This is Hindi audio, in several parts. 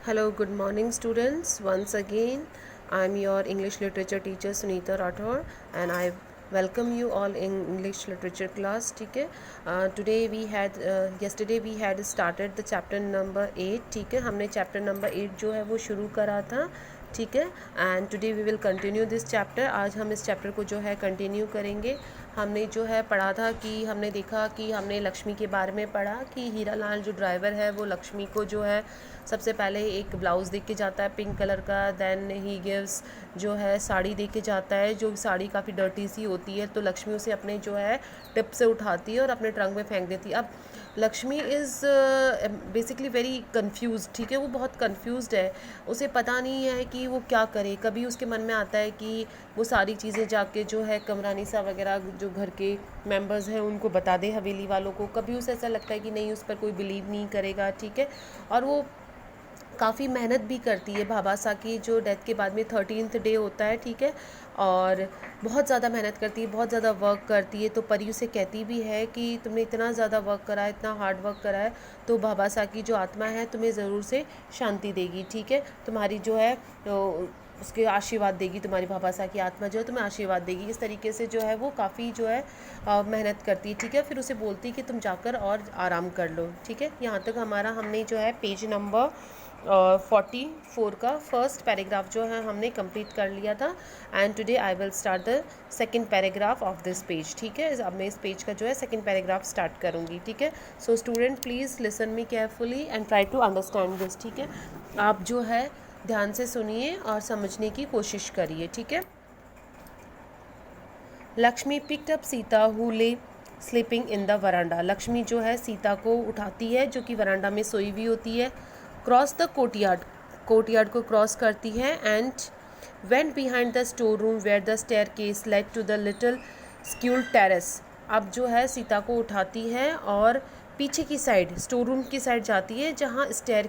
Hello, good morning, students. Once again, I'm your English literature teacher Sunita Rathore, and I welcome you all in English literature class. ठीक है, today we had yesterday we had started the chapter number 8. ठीक है, हमने chapter number 8 जो है वो शुरू करा था. ठीक है, and today we will continue this chapter. आज हम इस चैप्टर को जो है कंटिन्यू करेंगे. हमने जो है पढ़ा था कि हमने देखा कि हमने लक्ष्मी के बारे में पढ़ा कि हीरालाल जो ड्राइवर है वो लक्ष्मी को जो है सबसे पहले एक ब्लाउज़ दे के जाता है पिंक कलर का. देन ही गिव्स जो है साड़ी दे के जाता है, जो साड़ी काफ़ी डर्टी सी होती है. तो लक्ष्मी उसे अपने जो है टिप से उठाती है और अपने ट्रंक में फेंक देती है. अब Lakshmi is basically very confuse. ठीक है, वो बहुत कन्फ्यूज़ड है, उसे पता नहीं है कि वो क्या करे. कभी उसके मन में आता है कि वो सारी चीज़ें जाके जो है कमरानिसा वगैरह जो घर के मेंबर्स हैं उनको बता दे, हवेली वालों को. कभी उसे ऐसा लगता है कि नहीं, उस पर कोई बिलीव नहीं करेगा. ठीक है, और वो काफ़ी मेहनत भी करती है. भाबासा की जो डेथ के बाद में 13th डे होता है. ठीक है, और बहुत ज़्यादा मेहनत करती है, बहुत ज़्यादा वर्क करती है. तो परी उसे कहती भी है कि तुमने इतना ज़्यादा वर्क करा है, इतना हार्ड वर्क करा है, तो भाबासा की जो आत्मा है तुम्हें ज़रूर से शांति देगी. ठीक है, तुम्हारी जो है उसके आशीर्वाद देगी, तुम्हारी भाबासा की आत्मा जो है तुम्हें आशीर्वाद देगी. इस तरीके से जो है वो काफ़ी जो है मेहनत करती है. ठीक है, फिर उसे बोलती है कि तुम जाकर और आराम कर लो. ठीक है, यहाँ तक हमने जो है पेज नंबर 44 का फर्स्ट पैराग्राफ जो है हमने कंप्लीट कर लिया था. And today I will start the second paragraph of this page. ठीक है, अब मैं इस पेज का जो है सेकंड पैराग्राफ स्टार्ट करूँगी. ठीक है, सो student please listen me carefully and try to understand this. ठीक है, आप जो है ध्यान से सुनिए और समझने की कोशिश करिए. ठीक है. Lakshmi picked up Sita who lay sleeping in the veranda. Lakshmi जो है सीता को उठाती है जो कि वरांडा में सोई हुई होती है. क्रॉस द कोर्टयार्ड, कोर्टयार्ड को क्रॉस करती है. And went behind the store room where the staircase led to the little school terrace. अब जो है सीता को उठाती है और पीछे की साइड स्टोर रूम की साइड जाती है जहाँ स्टेयर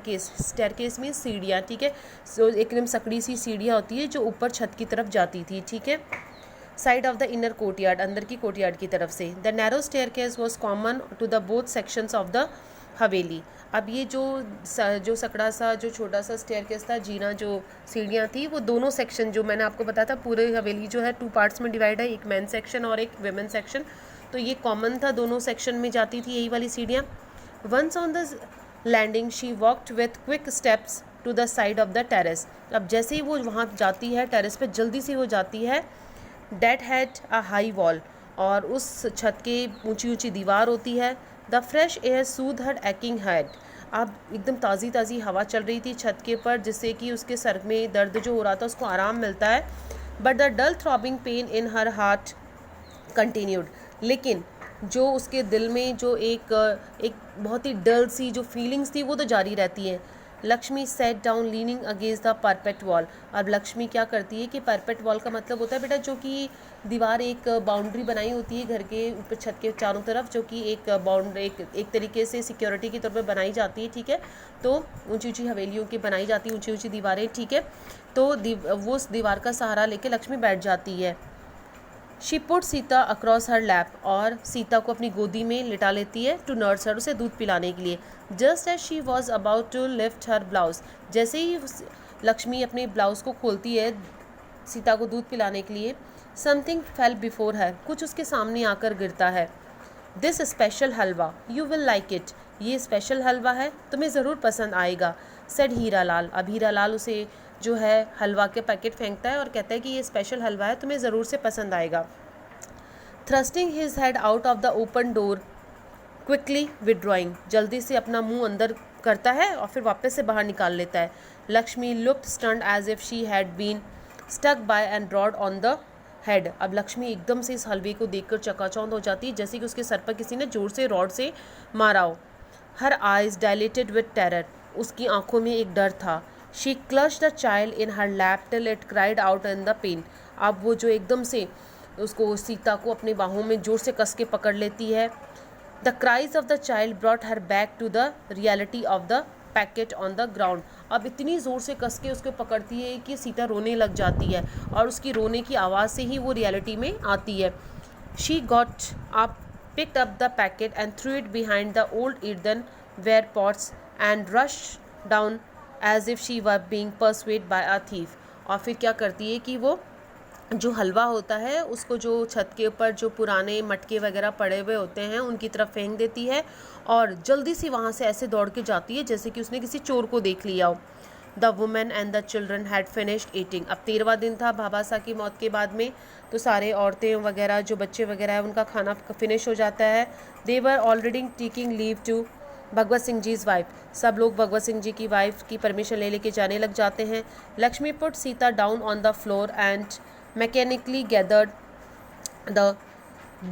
केस में सीढ़ियाँ. ठीक है, सो एकदम सकड़ी सी सीढ़ियाँ होती है जो ऊपर छत की तरफ जाती थी. ठीक है, side of the inner courtyard, अंदर की कोर्टयार्ड की तरफ से. The narrow staircase was common to the both sections of the haveli. अब ये जो सकड़ा सा जो छोटा सा स्टेयर केस था, जीना जो सीढ़ियाँ थी, वो दोनों सेक्शन जो मैंने आपको बताया था, पूरे हवेली जो है 2 पार्ट्स में डिवाइड है, एक मेन सेक्शन और एक वेमेन सेक्शन. तो ये कॉमन था, दोनों सेक्शन में जाती थी यही वाली सीढ़ियाँ. Once on the landing she walked with quick steps to the side of the terrace. अब जैसे ही वो वहाँ जाती है टेरेस पे, जल्दी से वो जाती है. That had a high wall, और उस छत के ऊंची ऊंची दीवार होती है. The fresh air soothed her aching head. अब एकदम ताज़ी ताज़ी हवा चल रही थी छत के ऊपर, जिससे कि उसके सर में दर्द जो हो रहा था उसको आराम मिलता है. But the dull throbbing pain in her heart continued. लेकिन जो उसके दिल में जो एक बहुत ही डल सी जो फीलिंग्स थी वो तो जारी रहती हैं. Lakshmi sat down leaning against the parapet wall. अब लक्ष्मी क्या करती है कि परपेट वॉल का मतलब होता है बेटा जो कि दीवार, एक बाउंड्री बनाई होती है घर के ऊपर छत के चारों तरफ, जो कि एक बाउंड्री एक तरीके से सिक्योरिटी के तौर पर बनाई जाती है. ठीक है, तो ऊंची ऊंची हवेलियों की बनाई जाती है ऊंची ऊंची दीवारें. ठीक है, तो वो उस दीवार का सहारा लेके लक्ष्मी बैठ जाती है. She put Sita across her lap, और सीता को अपनी गोदी में लिटा लेती है. टू नर्स हर, उसे दूध पिलाने के लिए. Just as she was about to lift her blouse. जैसे ही लक्ष्मी अपने ब्लाउज को खोलती है सीता को दूध पिलाने के लिए, समथिंग फेल बिफोर हर, कुछ उसके सामने आकर गिरता है. This special halwa, you will like it. ये स्पेशल हलवा है, तुम्हें ज़रूर पसंद आएगा. सेड हीरालाल. अब हीरालाल उसे जो है हलवा के पैकेट फेंकता है और कहता है कि ये स्पेशल हलवा है, तुम्हें ज़रूर से पसंद आएगा. Thrusting his head out of the open door quickly withdrawing. जल्दी से अपना मुंह अंदर करता है और फिर वापस से बाहर निकाल लेता है. Lakshmi looked stunned as if she had been stuck by and rod on the head. अब लक्ष्मी एकदम से इस हलवे को देखकर चकाचौंध हो जाती है, जैसे कि उसके सर पर किसी ने जोर से रॉड से मारा हो. Her eyes dilated with terror. उसकी आंखों में एक डर था. She clutched the child in her lap till it cried out in the pain. अब वो जो एकदम से उसको सीता को अपनी बाहों में जोर से कस के पकड़ लेती है. The cries of the child brought her back to the reality of the packet on the ground. अब इतनी ज़ोर से कस के उसको पकड़ती है कि सीता रोने लग जाती है, और उसकी रोने की आवाज़ से ही वो रियलिटी में आती है. She got up, picked up the packet and threw it behind the old earthenware pots and rushed down as if she were being pursued by a thief. और फिर क्या करती है कि वो जो हलवा होता है उसको जो छत के ऊपर जो पुराने मटके वगैरह पड़े हुए होते हैं उनकी तरफ फेंक देती है और जल्दी से वहाँ से ऐसे दौड़ के जाती है जैसे कि उसने किसी चोर को देख लिया हो। The women and the children had finished eating. अब 13वां दिन था भाबासा की मौत के बाद में, तो सारे औरतें वगैरह जो बच्चे वगैरह है उनका खाना फिनिश हो जाता है। They were already taking leave to Bhagwat Singh ji's wife. सब लोग भगवत सिंह जी की वाइफ की परमिशन ले लेके जाने लग जाते हैं। Lakshmi put Sita down on the floor and mechanically gathered the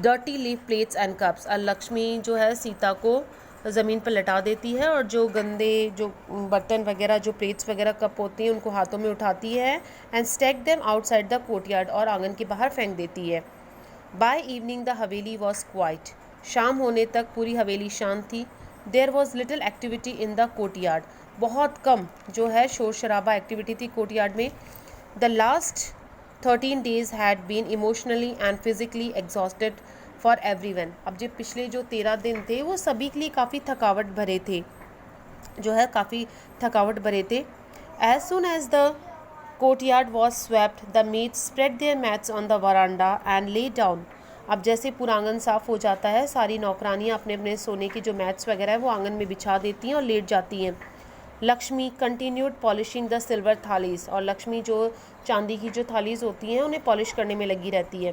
dirty leaf plates and cups. और लक्ष्मी जो है सीता को ज़मीन पर लटा देती है और जो गंदे जो बर्तन वगैरह जो प्लेट्स वगैरह कप होती हैं उनको हाथों में उठाती है and stack them outside the courtyard, और आंगन के बाहर फेंक देती है। By evening the haveli was quiet. शाम होने तक पूरी हवेली शांत थी। There was little activity in the courtyard. बहुत कम जो है शोर शराबा एक्टिविटी थी कोर्टयार्ड में। The last 13 days had been emotionally and physically exhausted for everyone। अब जो पिछले जो 13 दिन थे वो सभी के लिए काफ़ी थकावट भरे थे, जो है काफ़ी थकावट भरे थे। As soon as the courtyard was swept, the maids spread their mats on the veranda and lay down। अब जैसे पूरा आंगन साफ़ हो जाता है, सारी नौकरानियाँ अपने अपने सोने की जो मैट्स वगैरह है वो आंगन में बिछा देती हैं और लेट जाती हैं। Lakshmi continued polishing the silver thalis. और लक्ष्मी जो चांदी की जो थालीज होती हैं उन्हें पॉलिश करने में लगी रहती है।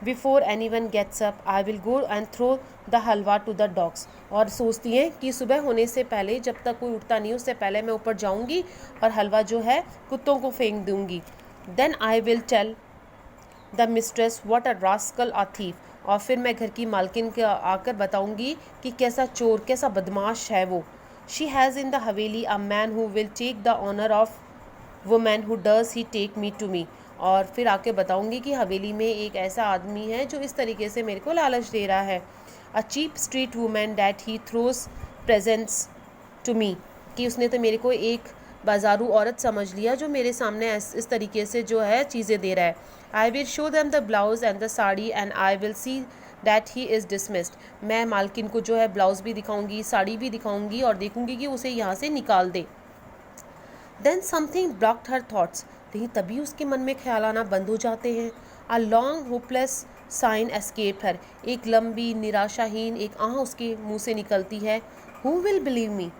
Before anyone gets up I will go and throw the halwa to the dogs. और सोचती हैं कि सुबह होने से पहले, जब तक कोई उठता नहीं उससे पहले मैं ऊपर जाऊंगी और हलवा जो है कुत्तों को फेंक दूंगी। Then I will tell the mistress what a rascal a thief. और फिर मैं घर की मालकिन के आकर बताऊंगी कि कैसा चोर, कैसा बदमाश है वो। She has in the Haveli a man who will take the honor of woman who does he take me to me। और फिर आके बताऊंगी कि हवेली में एक ऐसा आदमी है जो इस तरीके से मेरे को लालच दे रहा है। A cheap street woman that he throws presents to me। कि उसने तो मेरे को एक बाजारू औरत समझ लिया जो मेरे सामने इस तरीके से जो है चीज़ें दे रहा है। I will show them the blouse and the sari and I will see that he is dismissed. मैं मालकिन को जो है ब्लाउज़ भी दिखाऊंगी, साड़ी भी दिखाऊंगी और देखूंगी कि उसे यहाँ से निकाल दे। Then something blocked her thoughts. लेकिन तभी उसके मन में ख्याल आना बंद हो जाते हैं। A long hopeless sigh escape her. एक लंबी निराशाहीन एक आह उसके मुंह से निकलती है। Who will believe me.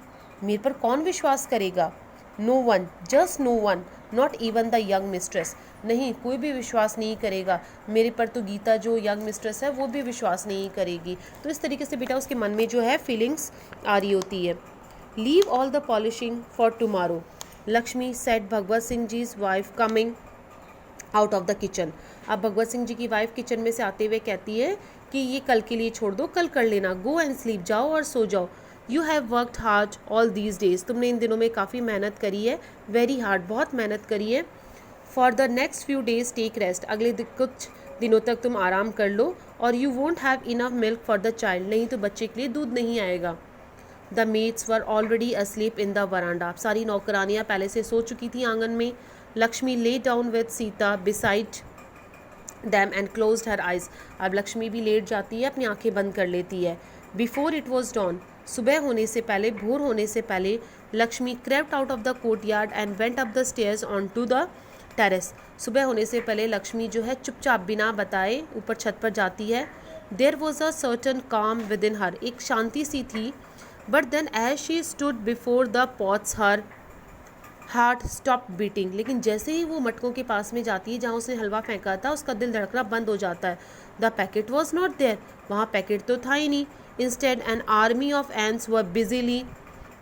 मेरे पर कौन विश्वास करेगा। No one, just no one, not even the young mistress. नहीं, कोई भी विश्वास नहीं करेगा मेरे पर, तो गीता जो यंग मिस्ट्रेस है वो भी विश्वास नहीं करेगी। तो इस तरीके से बेटा उसके मन में जो है फीलिंग्स आ रही होती है। Leave all the polishing for tomorrow. Lakshmi said Bhagwat Singh ji wife coming out of the kitchen. अब भगवत सिंह जी की वाइफ किचन में से आते हुए कहती है कि ये कल के लिए छोड़ दो, कल कर लेना। गो एंड स्लीप, जाओ और सो जाओ। You have worked hard all these days. तुमने इन दिनों में काफ़ी मेहनत करी है, वेरी हार्ड, बहुत मेहनत करी है। For the next few days take rest. अगले कुछ दिनों तक तुम आराम कर लो। और you won't have enough milk for the child. नहीं तो बच्चे के लिए दूध नहीं आएगा। The maids were already asleep in the veranda. सारी नौकरानियाँ पहले से सो चुकी थी आंगन में। Lakshmi lay down with Sita beside them and closed her eyes. अब लक्ष्मी भी लेट जाती है, अपनी आंखें बंद कर लेती है। Before it was dawn. सुबह होने से पहले, भोर होने से पहले, Lakshmi crept out of the courtyard and went up the stairs on to the terrace. सुबह होने से पहले लक्ष्मी जो है चुपचाप बिना बताए ऊपर छत पर जाती है। There was a certain calm within her. एक शांति सी थी। But then as she stood before the pots her heart stop beating. लेकिन जैसे ही वो मटकों के पास में जाती है जहाँ उसने हलवा फेंका था, उसका दिल धड़कना बंद हो जाता है। The packet was not there. वहाँ पैकेट तो था ही नहीं। Instead an army of ants were busily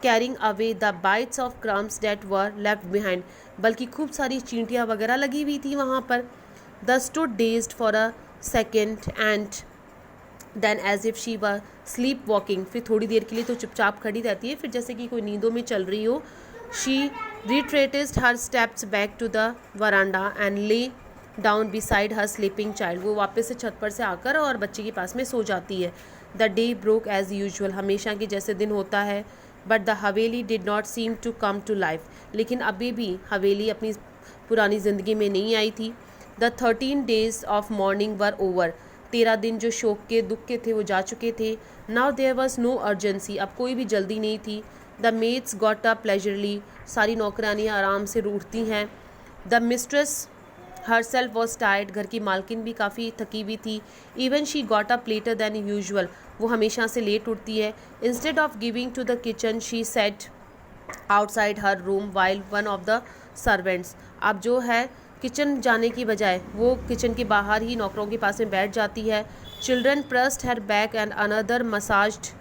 carrying away the bits of crumbs that were left behind. बल्कि खूब सारी चींटियाँ वगैरह लगी हुई थी वहाँ पर। The stood dazed for a second and then as if she were sleep walking. फिर थोड़ी देर के लिए तो चुपचाप खड़ी रहती है, फिर जैसे कि कोई नींदों में चल रही हो। She retreated her steps back to the veranda and lay down beside her sleeping child. वो वापस से छत पर से आकर और बच्चे के पास में सो जाती है। The day broke as usual. हमेशा के जैसे दिन होता है। But the haveli did not seem to come to life. लेकिन अभी भी हवेली अपनी पुरानी ज़िंदगी में नहीं आई थी। The 13 days of morning were over. 13 दिन जो शोक के दुख के थे वो जा चुके थे। Now there was no urgency. अब कोई भी जल्दी नहीं थी। The maids got up leisurely, सारी नौकरानियाँ आराम से उठती हैं. The mistress herself was tired, घर की मालकिन भी काफ़ी थकी हुई थी. Even she got up later than usual, वो हमेशा से लेट उठती है. Instead of giving to the kitchen, she sat outside her room while one of the servants, अब जो है किचन जाने की बजाय वो किचन के बाहर ही नौकरों के पास में बैठ जाती है. Children pressed her back and another massaged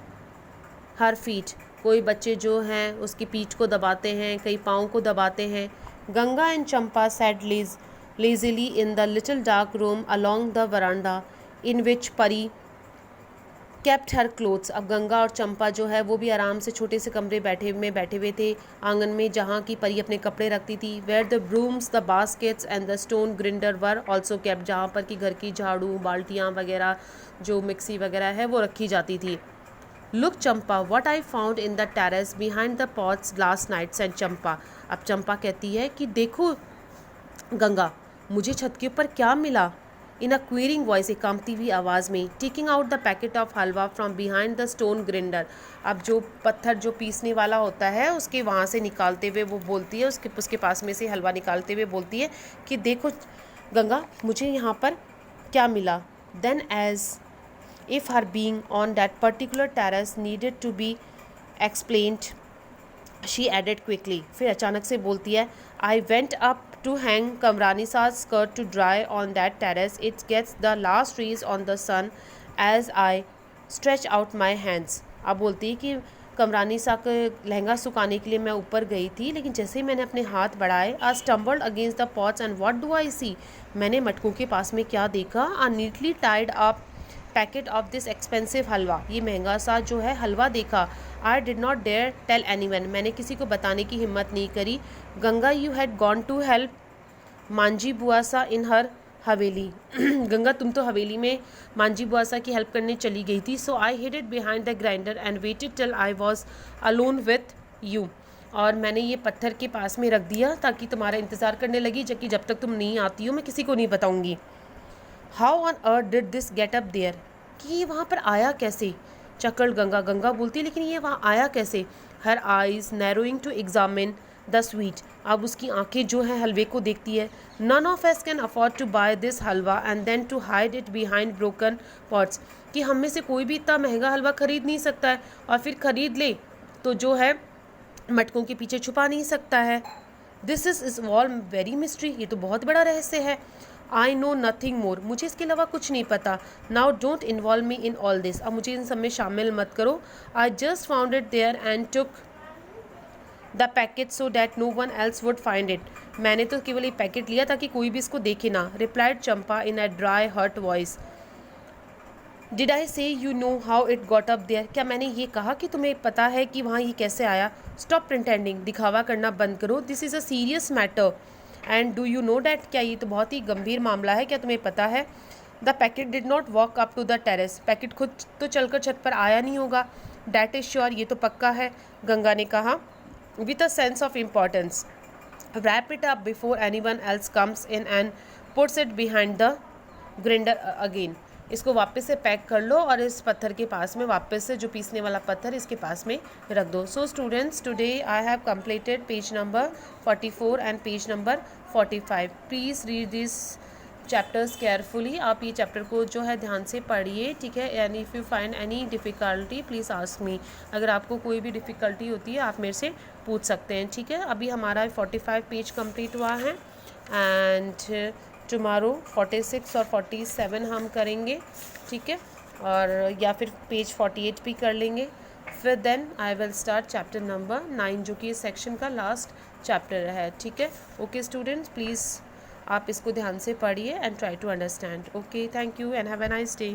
her feet, कोई बच्चे जो हैं उसकी पीठ को दबाते हैं, कई पाँव को दबाते हैं. Ganga and Champa sat lazily in the little dark room along the veranda in which Pari kept her clothes. अब गंगा और चंपा जो है वो भी आराम से छोटे से कमरे बैठे हुए थे आंगन में, जहाँ की परी अपने कपड़े रखती थी. where the brooms, the baskets and the stone grinder were also kept, जहाँ पर कि घर की झाड़ू, बाल्टियाँ वगैरह, जो मिक्सी वगैरह है वो रखी जाती थी. Look Champa, what I found in the terrace behind the pots last night, said चंपा. अब चंपा कहती है कि देखो गंगा, मुझे छत के ऊपर क्या मिला. इन अ क्वीरिंग वॉइस, एक कांपती हुई आवाज़ में. Taking out the packet of halwa from behind the stone grinder, अब जो पत्थर जो पीसने वाला होता है उसके वहाँ से निकालते हुए वो बोलती है, उसके पास में से हलवा निकालते हुए बोलती है कि देखो गंगा, मुझे यहाँ पर क्या मिला. Then as if her being on that particular terrace needed to be explained, she added quickly, फिर अचानक से बोलती है, I went up to hang Kamranisa's skirt to dry on that terrace. It gets the last rays on the sun as I stretch out my hands. अब बोलती है कि कमरानिसा के लहंगा सुखाने के लिए मैं ऊपर गई थी, लेकिन जैसे ही मैंने अपने हाथ बढ़ाए, I stumbled against the pots and what do I see? मैंने मटकों के पास में क्या देखा? A neatly tied up packet of this expensive halwa, ये महंगा सा जो है हलवा देखा. I did not dare tell anyone, मैंने किसी को बताने की हिम्मत नहीं करी. Ganga, you had gone to help Manjhi Buasa in her haveli. Ganga, तुम तो हवेली में मांझी बुआसा की हेल्प करने चली गई थी. So I hid it behind the grinder and waited till I was alone with you, और मैंने ये पत्थर के पास में रख दिया ताकि तुम्हारा इंतज़ार करने लगी, जब तक तुम नहीं आती हो मैं किसी को नहीं बताऊँगी. How on earth did this get up there, कि ये वहाँ पर आया कैसे. चकल गंगा, गंगा बोलती है लेकिन ये वहाँ आया कैसे. Her eyes narrowing to examine the sweet, अब उसकी आंखें जो है हलवे को देखती है. None of us can afford to buy this halwa and then to hide it behind broken pots, कि हम में से कोई भी इतना महंगा हलवा ख़रीद नहीं सकता है और फिर ख़रीद ले तो जो है मटकों के पीछे छुपा नहीं सकता है. This is all very mystery, ये तो बहुत बड़ा रहस्य है. आई नो नथिंग मोर, मुझे इसके अलावा कुछ नहीं पता. Now don't involve me in all this, अब मुझे इन सब में शामिल मत करो. I just found it there and took the packet so that no one else would find it, मैंने तो केवल एक पैकेट लिया ताकि कोई भी इसको देखे ना. Replied Champa in a dry hurt voice. Did I say you know how it got up there, क्या मैंने ये कहा कि तुम्हें पता है कि वहाँ ये कैसे आया. स्टॉप प्रिटेंडिंग, दिखावा करना बंद करो. This is a serious matter and do you know that, क्या ये तो बहुत ही गंभीर मामला है, क्या तुम्हें पता है. The packet did not walk up to the terrace, पैकेट खुद तो चलकर छत पर आया नहीं होगा. डैट इज़ श्योर, ये तो पक्का है, गंगा ने कहा with a sense of importance. Wrap it up before any one else comes in and puts it behind the grinder again, इसको वापस से पैक कर लो और इस पत्थर के पास में वापस से जो पीसने वाला पत्थर इसके पास में रख दो. So students, today I have completed page number 44 and page number 45. Please read this chapters carefully, आप ये चैप्टर को जो है ध्यान से पढ़िए, ठीक है. And if you find any difficulty please ask me, अगर आपको कोई भी डिफ़िकल्टी होती है आप मेरे से पूछ सकते हैं, ठीक है. अभी हमारा 45 पेज कंप्लीट हुआ है एंड टुमारो 46 और 47 हम करेंगे, ठीक है, और या फिर पेज 48 भी कर लेंगे. फिर then I will start chapter number 9 जो कि इस सेक्शन का लास्ट चैप्टर है, ठीक है. ओके स्टूडेंट्स, प्लीज़ आप इसको ध्यान से पढ़िए and try to understand. Okay, thank you and have a nice day.